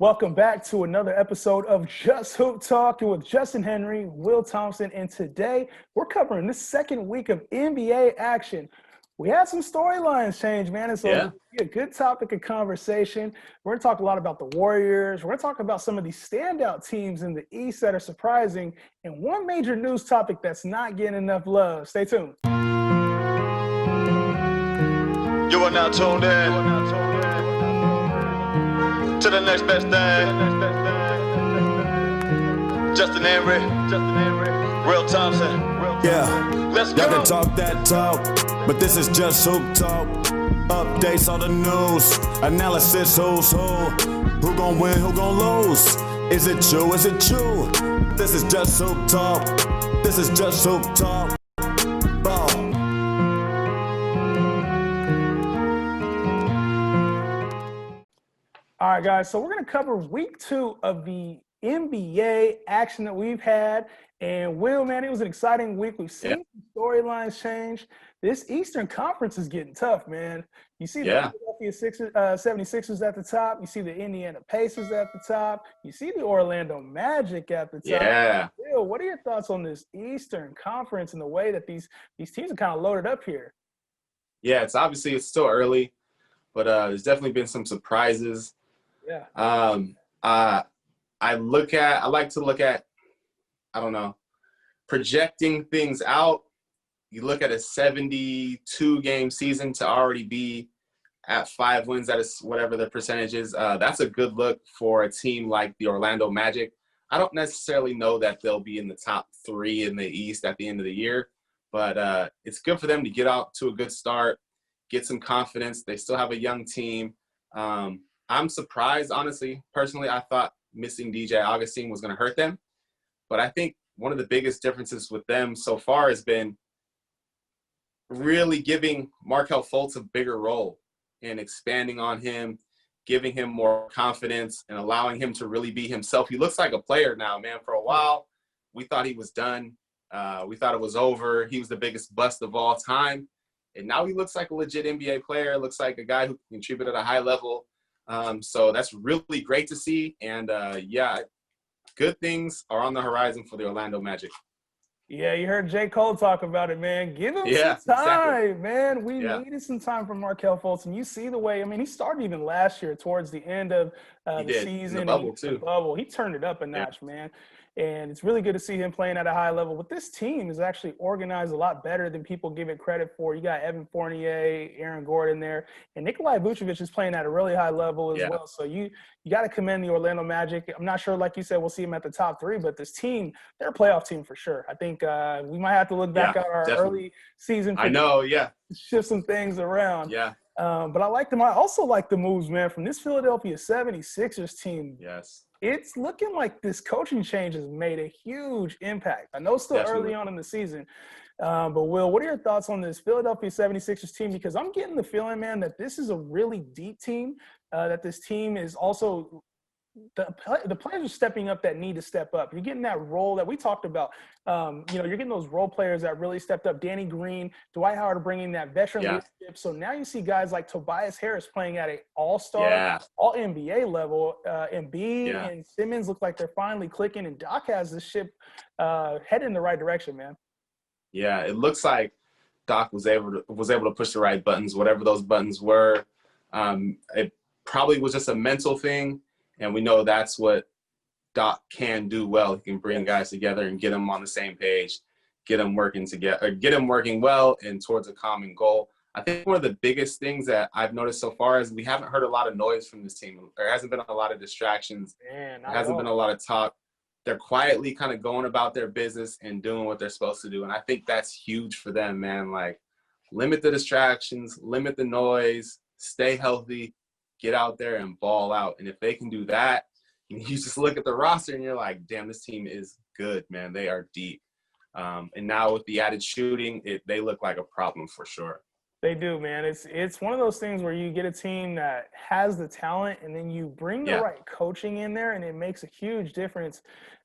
Welcome back to another episode of Just Hoop Talk with Justin Henry, Will Thompson, and today we're covering the second week of NBA action. We had some storylines change, man, and so it's a good topic of conversation. We're going to talk a lot about the Warriors. We're going to talk about some of these standout teams in the East that are surprising, and one major news topic that's not getting enough love. Stay tuned. You are now tuned in to the next best thing. Justin Henry, Will Thompson. Yeah, Let's go. y'all can talk that talk, but this is just hoop talk. Updates on the news, analysis who's who gon' win, who gon' lose. Is it true? Is it true? This is just hoop talk. This is just hoop talk. All right, guys, so we're going to cover week 2 of the NBA action that we've had. And Will, man, it was an exciting week. We've seen some storylines change. This Eastern Conference is getting tough, man. You see the Philadelphia 76ers at the top. You see the Indiana Pacers at the top. You see the Orlando Magic at the top. Yeah. Will, what are your thoughts on this Eastern Conference and the way that these teams are kind of loaded up here? Yeah, it's still early, but there's definitely been some surprises. Yeah. I like to look at, projecting things out. You look at a 72-game season to already be at 5 wins, that is whatever the percentage is. That's a good look for a team like the Orlando Magic. I don't necessarily know that they'll be in the top 3 in the East at the end of the year, but it's good for them to get out to a good start, get some confidence. They still have a young team. I'm surprised, honestly. Personally, I thought missing DJ Augustine was going to hurt them. But I think one of the biggest differences with them so far has been really giving Markelle Fultz a bigger role and expanding on him, giving him more confidence and allowing him to really be himself. He looks like a player now, man. For a while, we thought he was done. We thought it was over. He was the biggest bust of all time. And now he looks like a legit NBA player, looks like a guy who can contribute at a high level. So that's really great to see. And, good things are on the horizon for the Orlando Magic. Yeah, you heard J. Cole talk about it, man. Give him some time, man. We needed some time from Markelle Fultz. And you see the way, he started even last year towards the end of the season. In the bubble, too. He turned it up a notch, man. And it's really good to see him playing at a high level. But this team is actually organized a lot better than people give it credit for. You got Evan Fournier, Aaron Gordon there, and Nikolai Vucevic is playing at a really high level as well. So you got to commend the Orlando Magic. I'm not sure, like you said, we'll see him at the top 3, but this team, they're a playoff team for sure. I think we might have to look back at our early season. Shift some things around. Yeah. But I like them. I also like the moves, man, from this Philadelphia 76ers team. Yes. It's looking like this coaching change has made a huge impact. I know it's still early on in the season, but Will, what are your thoughts on this Philadelphia 76ers team? Because I'm getting the feeling, man, that this is a really deep team, that this team is also – the players are stepping up that need to step up. You're getting that role that we talked about. You're getting those role players that really stepped up. Danny Green, Dwight Howard are bringing that veteran leadership. So now you see guys like Tobias Harris playing at an all-star, all-NBA level. Embiid and Simmons look like they're finally clicking, and Doc has this ship headed in the right direction, man. Yeah, it looks like Doc was able to push the right buttons, whatever those buttons were. It probably was just a mental thing. And we know that's what Doc can do well. He can bring guys together and get them on the same page, get them working together, get them working well and towards a common goal. I think one of the biggest things that I've noticed so far is we haven't heard a lot of noise from this team. There hasn't been a lot of distractions. There hasn't been a lot of talk. They're quietly kind of going about their business and doing what they're supposed to do. And I think that's huge for them, man. Like, limit the distractions, limit the noise, stay healthy. Get out there and ball out. And if they can do that, you just look at the roster and you're like, damn, this team is good, man. They are deep. And now with the added shooting, they look like a problem for sure. They do, man. It's one of those things where you get a team that has the talent, and then you bring the Yeah, right coaching in there, and it makes a huge difference.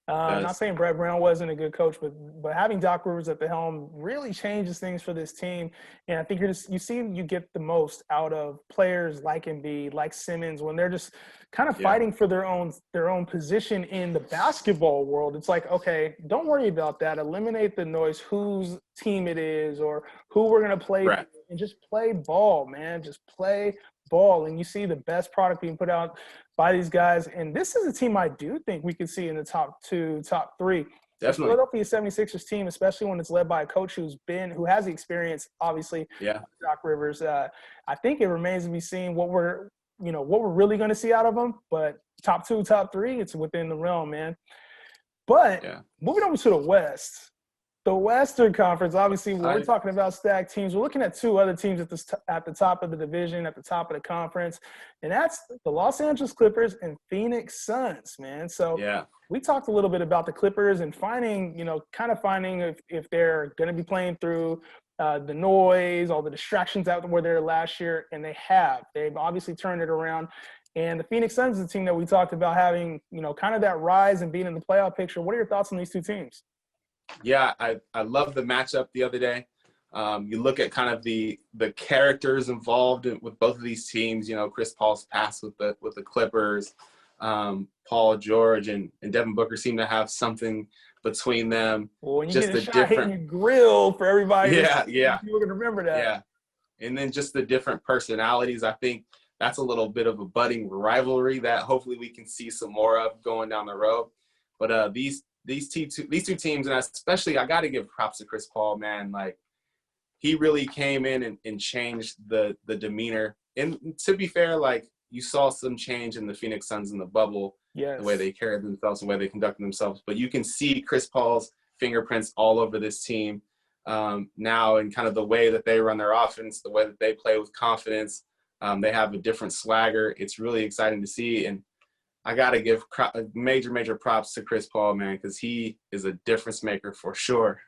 Not does. saying Brett Brown wasn't a good coach, but having Doc Rivers at the helm really changes things for this team. And I think you get the most out of players like Embiid, like Simmons, when they're just kind of Yeah, fighting for their own position in the basketball world. It's like, okay, don't worry about that. Eliminate the noise, whose team it is, or who we're gonna play for, right. and just play ball, man. Just play ball, and you see the best product being put out by these guys. And this is a team I do think we could see in the top 2, top 3. The Definitely. Philadelphia 76ers team, especially when it's led by a coach who has the experience, obviously, Yeah, Doc Rivers. I think it remains to be seen what we're really going to see out of them. But top 2, top 3, it's within the realm, man. But yeah. moving over to the West. The Western Conference, obviously, when we're talking about stacked teams, we're looking at 2 other teams at the top of the division, at the top of the conference, and that's the Los Angeles Clippers and Phoenix Suns, man. So Yeah. we talked a little bit about the Clippers and finding if they're going to be playing through the noise, all the distractions out where they were last year, and they have. They've obviously turned it around. And the Phoenix Suns is a team that we talked about having, kind of that rise and being in the playoff picture. What are your thoughts on these 2 teams? Yeah, I love the matchup the other day. You look at kind of the characters involved with both of these teams. Chris Paul's pass with the Clippers. Paul George and Devin Booker seem to have something between them. Well, when you just get a the shot different, hitting your grill for everybody, yeah, people are gonna remember that. yeah. And then just the different personalities. I think that's a little bit of a budding rivalry that hopefully we can see some more of going down the road. But these 2 teams, and especially I got to give props to Chris Paul, man. Like, he really came in and changed the demeanor. And to be fair, like, you saw some change in the Phoenix Suns in the bubble, Yes. the way they carried themselves, the way they conducted themselves. But you can see Chris Paul's fingerprints all over this team now, and kind of the way that they run their offense, the way that they play with confidence. They have a different swagger. It's really exciting to see. And I got to give major props to Chris Paul, man, because he is a difference maker for sure.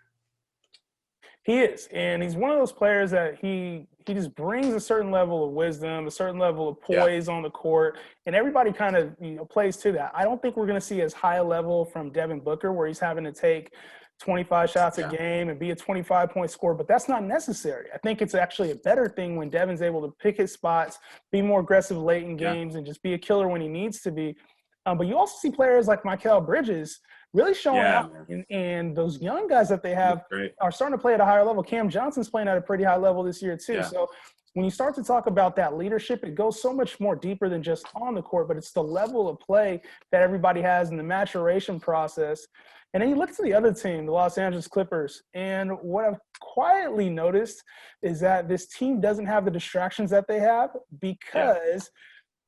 He is, and he's one of those players that he just brings a certain level of wisdom, a certain level of poise on the court, and everybody kind of plays to that. I don't think we're going to see as high a level from Devin Booker, where he's having to take 25 shots a game and be a 25-point scorer, but that's not necessary. I think it's actually a better thing when Devin's able to pick his spots, be more aggressive late in games, and just be a killer when he needs to be. But you also see players like Mikal Bridges really showing out, and those young guys that they have are starting to play at a higher level. Cam Johnson's playing at a pretty high level this year too. So when you start to talk about that leadership, it goes so much more deeper than just on the court, but it's the level of play that everybody has in the maturation process. And then you look to the other team, the Los Angeles Clippers, and what I've quietly noticed is that this team doesn't have the distractions that they have because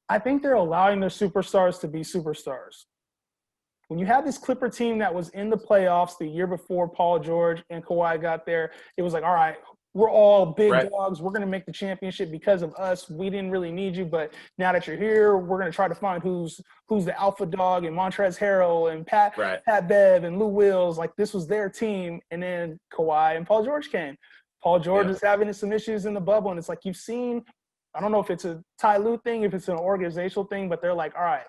I think they're allowing their superstars to be superstars. When you have this Clipper team that was in the playoffs the year before Paul George and Kawhi got there, it was like, all right, we're all big dogs. We're going to make the championship because of us. We didn't really need you, but now that you're here, we're going to try to find who's the alpha dog, and Montrezl Harrell and Pat Bev and Lou Wills. Like, this was their team. And then Kawhi and Paul George came. Paul George is having some issues in the bubble, and it's like you've seen – I don't know if it's a Ty Lue thing, if it's an organizational thing, but they're like, all right,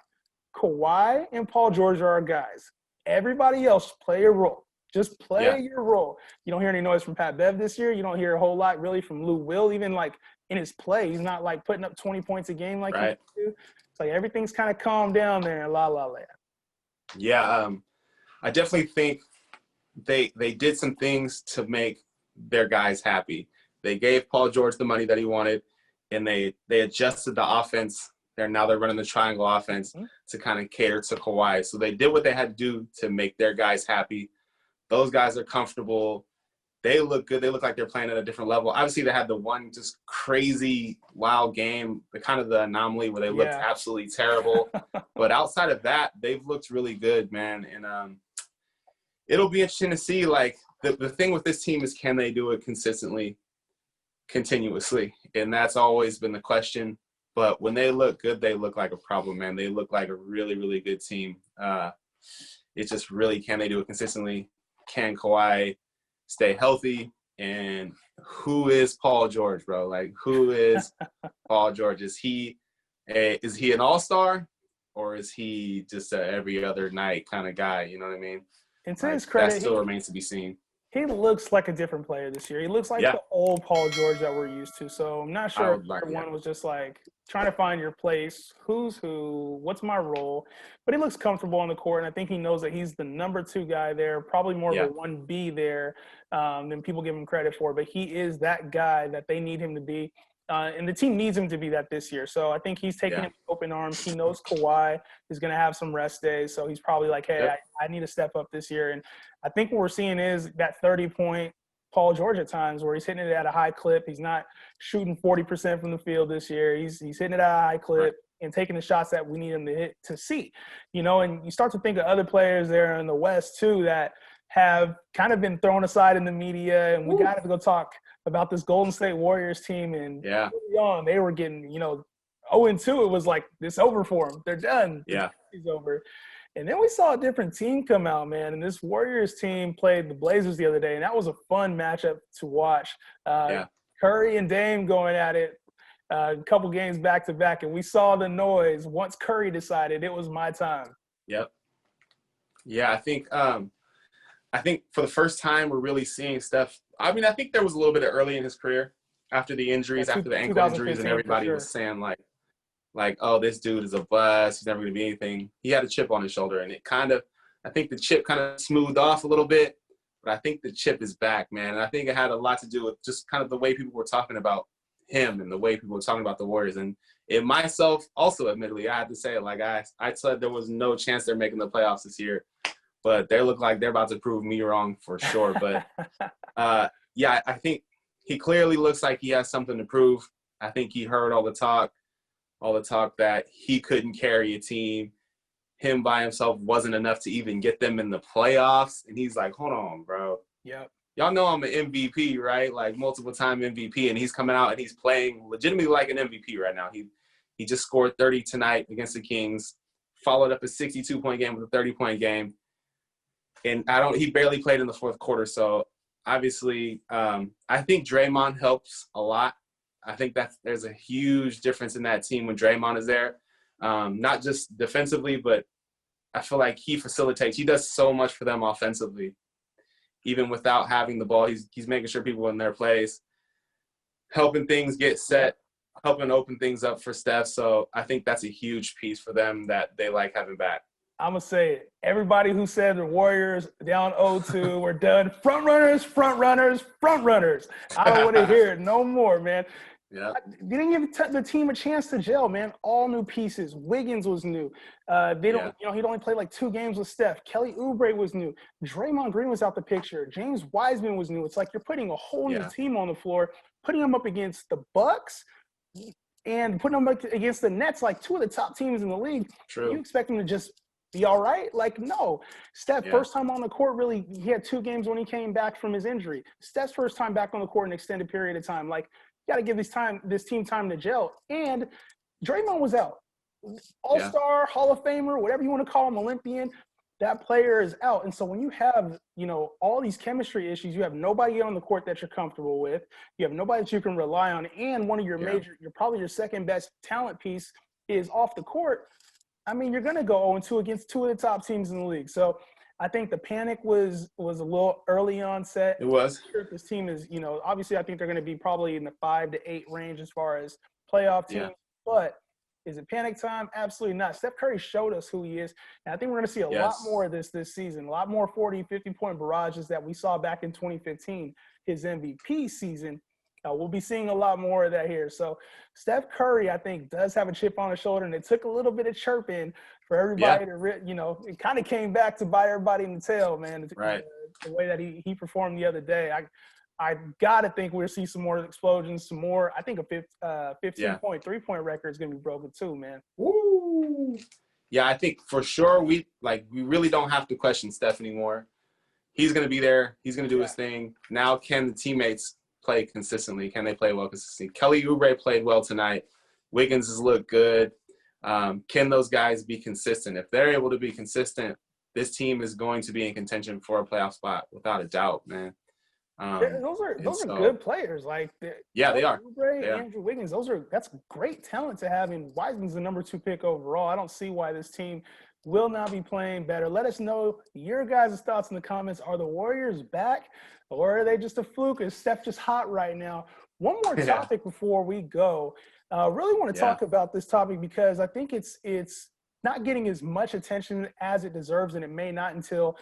Kawhi and Paul George are our guys. Everybody else, play your role. Just play your role. You don't hear any noise from Pat Bev this year. You don't hear a whole lot really from Lou Will, even like in his play. He's not like putting up 20 points a game like he used to. It's like everything's kind of calmed down there in La La Land. Yeah, I definitely think they did some things to make their guys happy. They gave Paul George the money that he wanted, and they adjusted the offense. They're running the triangle offense to kind of cater to Kawhi. So they did what they had to do to make their guys happy. Those guys are comfortable. They look good. They look like they're playing at a different level. Obviously, they had the one just crazy, wild game, the anomaly where they looked absolutely terrible. But outside of that, they've looked really good, man. And it'll be interesting to see, like, the thing with this team is, can they do it consistently, continuously? And that's always been the question. But when they look good, they look like a problem, man. They look like a really, really good team. It's just really, can they do it consistently? Can Kawhi stay healthy? And who is Paul George, bro? Like, who is Paul George? Is he an all-star, or is he just a every other night kind of guy? You know what I mean? And to Like, his credit, that still remains to be seen. he looks like a different player this year. He looks like the old Paul George that we're used to. So I'm not sure if everyone was just like trying to find your place, who's who, what's my role. But he looks comfortable on the court, and I think he knows that he's the number 2 guy there, probably more of a 1B there than people give him credit for. But he is that guy that they need him to be. And the team needs him to be that this year. So I think he's taking it with open arms. He knows Kawhi is going to have some rest days. So he's probably like, hey, I need to step up this year. And I think what we're seeing is that 30-point Paul George at times where he's hitting it at a high clip. He's not shooting 40% from the field this year. He's hitting it at a high clip and taking the shots that we need him to hit to see. You know, and you start to think of other players there in the West too that have kind of been thrown aside in the media, and we got to go talk about this Golden State Warriors team. And early on, they were getting, 0-2. It was like, this over for them. They're done. It's over. And then we saw a different team come out, man. And this Warriors team played the Blazers the other day, and that was a fun matchup to watch. Curry and Dame going at it a couple games back to back, and we saw the noise once Curry decided it was my time. Yeah, I think for the first time we're really seeing Steph. I mean, I think there was a little bit of early in his career after the injuries, after the ankle injuries, and everybody was saying like, oh, this dude is a bust. He's never going to be anything. He had a chip on his shoulder, and I think the chip kind of smoothed off a little bit, but I think the chip is back, man. And I think it had a lot to do with just kind of the way people were talking about him and the way people were talking about the Warriors. And it myself also, admittedly, I had to say it. Like I said there was no chance they're making the playoffs this year, but they look like they're about to prove me wrong for sure. But, I think he clearly looks like he has something to prove. I think he heard all the talk that he couldn't carry a team. Him by himself wasn't enough to even get them in the playoffs. And he's like, hold on, bro. Y'all know I'm an MVP, right? Like multiple-time MVP, and he's coming out and he's playing legitimately like an MVP right now. He just scored 30 tonight against the Kings, followed up a 62-point game with a 30-point game. And he barely played in the fourth quarter. So obviously, I think Draymond helps a lot. I think there's a huge difference in that team when Draymond is there. Not just defensively, but I feel like he facilitates. He does so much for them offensively. Even without having the ball, he's making sure people in their place, helping things get set, helping open things up for Steph. So I think that's a huge piece for them that they like having back. I'm going to say it. Everybody who said the Warriors down 0-2, we're done. Front runners. I don't want to hear it no more, man. Yeah. Didn't give the team a chance to gel, man. All new pieces. Wiggins was new. He'd only played like 2 games with Steph. Kelly Oubre was new. Draymond Green was out the picture. James Wiseman was new. It's like you're putting a whole new team on the floor, putting them up against the Bucks and putting them up against the Nets, like 2 of the top teams in the league. True. You expect them to just be all right? Like, no. Steph, first time on the court, really, he had 2 games when he came back from his injury. Steph's first time back on the court in an extended period of time. Like, you got to give this team time to gel. And Draymond was out. All-star, Hall of Famer, whatever you want to call him, Olympian, that player is out. And so when you have, all these chemistry issues, you have nobody on the court that you're comfortable with. You have nobody that you can rely on. And one of your probably your second best talent piece is off the court. I mean, you're going to go 0-2 against 2 of the top teams in the league. So I think the panic was a little early onset. It was. I'm sure if this team is, obviously I think they're going to be probably in the 5 to 8 range as far as playoff teams. But is it panic time? Absolutely not. Steph Curry showed us who he is. And I think we're going to see a lot more of this season, a lot more 40, 50-point barrages that we saw back in 2015, his MVP season. We'll be seeing a lot more of that here. So Steph Curry, I think, does have a chip on his shoulder, and it took a little bit of chirping for everybody to, it kind of came back to bite everybody in the tail, man. Right. The way that he performed the other day. I got to think we'll see some more explosions, some more. I think a 15-point, 3-point record is going to be broken too, man. Woo! Yeah, I think for sure we really don't have to question Steph anymore. He's going to be there. He's going to do his thing. Now can the teammates play consistently? Can they play well consistently? Kelly Oubre played well tonight. Wiggins has looked good. Can those guys be consistent? If they're able to be consistent, this team is going to be in contention for a playoff spot without a doubt, man. Those are good players. Like yeah, they are. Andrew Wiggins. That's great talent to have. And Wiseman's the number 2 pick overall. I don't see why this team will not be playing better. Let us know your guys' thoughts in the comments. Are the Warriors back, or are they just a fluke? Is Steph just hot right now? One more topic before we go. Really want to talk about this topic because I think it's not getting as much attention as it deserves, and it may not until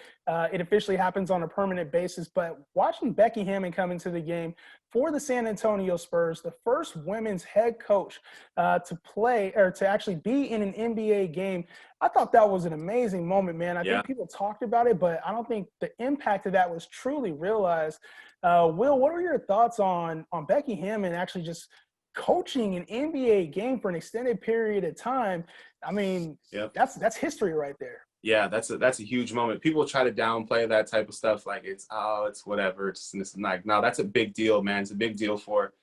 it officially happens on a permanent basis. But watching Becky Hammon come into the game for the San Antonio Spurs, the first women's head coach to play or to actually be in an NBA game, I thought that was an amazing moment, man. I think people talked about it, but I don't think the impact of that was truly realized. Will, what are your thoughts on Becky Hammon actually just coaching an NBA game for an extended period of time? I mean, that's history right there. Yeah, that's a huge moment. People try to downplay that type of stuff, like it's whatever. It's like, no, that's a big deal, man. It's a big deal for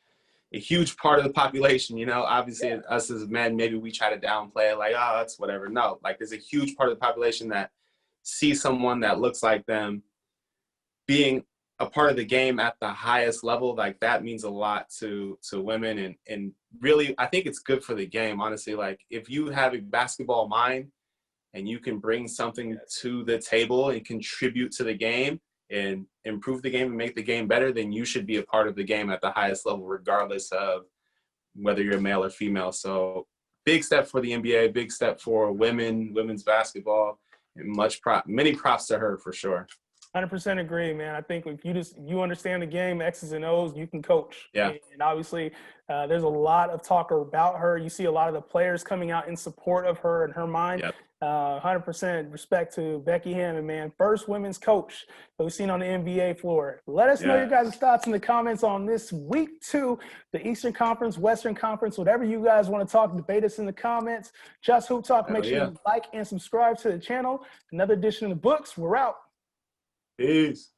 a huge part of the population. Obviously, us as men, maybe we try to downplay it, like, oh, it's whatever. No, like there's a huge part of the population that sees someone that looks like them being a part of the game at the highest level. Like that means a lot to women, and really I think it's good for the game, honestly. Like if you have a basketball mind and you can bring something to the table and contribute to the game and improve the game and make the game better, then you should be a part of the game at the highest level, regardless of whether you're male or female. So big step for the NBA, big step for women's basketball, and many props to her for sure. 100% agree, man. I think if you understand the game, X's and O's, you can coach. Yeah. And obviously, there's a lot of talk about her. You see a lot of the players coming out in support of her and her mind. Yep. 100% respect to Becky Hammon, man. First women's coach that we've seen on the NBA floor. Let us know your guys' thoughts in the comments on this week 2, the Eastern Conference, Western Conference, whatever you guys want to talk, debate us in the comments. Just Hoop Talk. Make sure you like and subscribe to the channel. Another edition of the books. We're out. Peace.